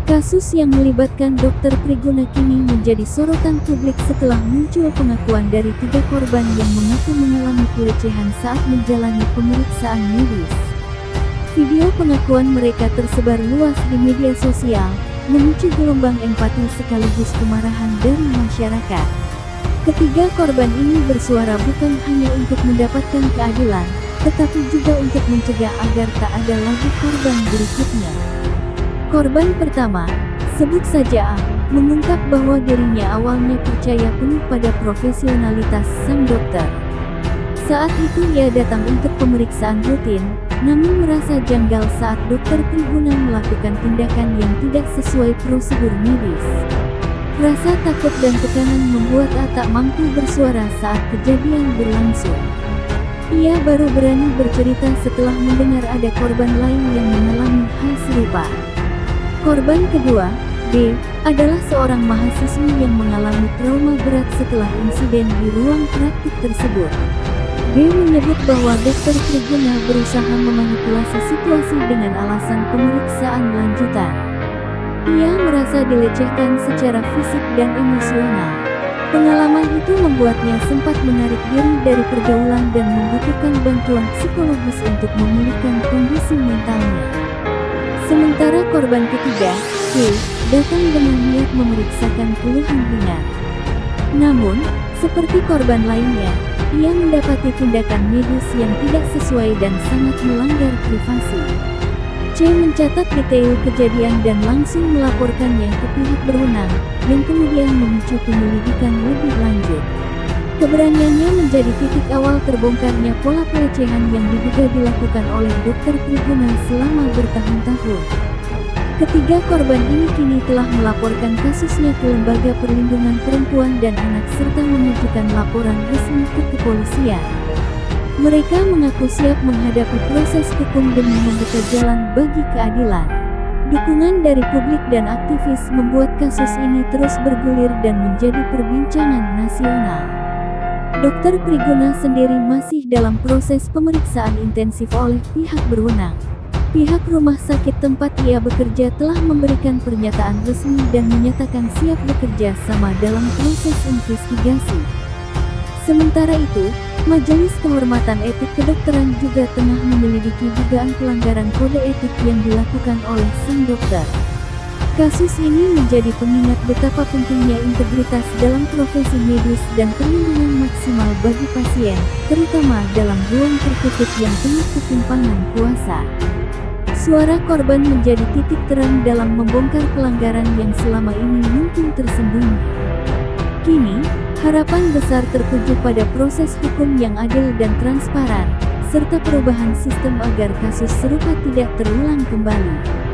Kasus yang melibatkan Dr. Priguna kini menjadi sorotan publik setelah muncul pengakuan dari 3 korban yang mengaku mengalami pelecehan saat menjalani pemeriksaan medis. Video pengakuan mereka tersebar luas di media sosial, memicu gelombang empati sekaligus kemarahan dari masyarakat. Ketiga korban ini bersuara bukan hanya untuk mendapatkan keadilan, tetapi juga untuk mencegah agar tak ada lagi korban berikutnya. Korban pertama, sebut saja A, mengungkap bahwa dirinya awalnya percaya penuh pada profesionalitas sang dokter. Saat itu ia datang untuk pemeriksaan rutin, namun merasa janggal saat Dr. Priguna melakukan tindakan yang tidak sesuai prosedur medis. Rasa takut dan tekanan membuat A tak mampu bersuara saat kejadian berlangsung. Ia baru berani bercerita setelah mendengar ada korban lain yang mengalami hal serupa. Korban kedua, B, adalah seorang mahasiswi yang mengalami trauma berat setelah insiden di ruang praktik tersebut. B menyebut bahwa Dr. Priguna berusaha memanipulasi situasi dengan alasan pemeriksaan lanjutan. Ia merasa dilecehkan secara fisik dan emosional. Pengalaman itu membuatnya sempat menarik diri dari pergaulan dan membutuhkan bantuan psikologis untuk memulihkan kondisi mentalnya. Sementara korban ketiga, C, datang dengan niat memeriksakan keluhan ringan. Namun, seperti korban lainnya, ia mendapati tindakan medis yang tidak sesuai dan sangat melanggar privasi. C mencatat detail kejadian dan langsung melaporkannya ke pihak berwenang, yang kemudian memicu penyelidikan lebih lanjut. Keberaniannya menjadi titik awal terbongkarnya pola pelecehan yang diduga dilakukan oleh Dr. Priguna selama bertahun-tahun. Ketiga korban ini kini telah melaporkan kasusnya ke Lembaga Perlindungan Perempuan dan Anak serta mengajukan laporan resmi ke kepolisian. Mereka mengaku siap menghadapi proses hukum demi membuka jalan bagi keadilan. Dukungan dari publik dan aktivis membuat kasus ini terus bergulir dan menjadi perbincangan nasional. Dr. Priguna sendiri masih dalam proses pemeriksaan intensif oleh pihak berwenang. Pihak rumah sakit tempat ia bekerja telah memberikan pernyataan resmi dan menyatakan siap bekerja sama dalam proses investigasi. Sementara itu, Majelis Kehormatan Etik Kedokteran juga tengah menyelidiki dugaan pelanggaran kode etik yang dilakukan oleh sang dokter. Kasus ini menjadi pengingat betapa pentingnya integritas dalam profesi medis dan perlindungan maksimal bagi pasien, terutama dalam ruang tertutup yang penuh ketimpangan kuasa. Suara korban menjadi titik terang dalam membongkar pelanggaran yang selama ini mungkin tersembunyi. Kini, harapan besar tertuju pada proses hukum yang adil dan transparan, serta perubahan sistem agar kasus serupa tidak terulang kembali.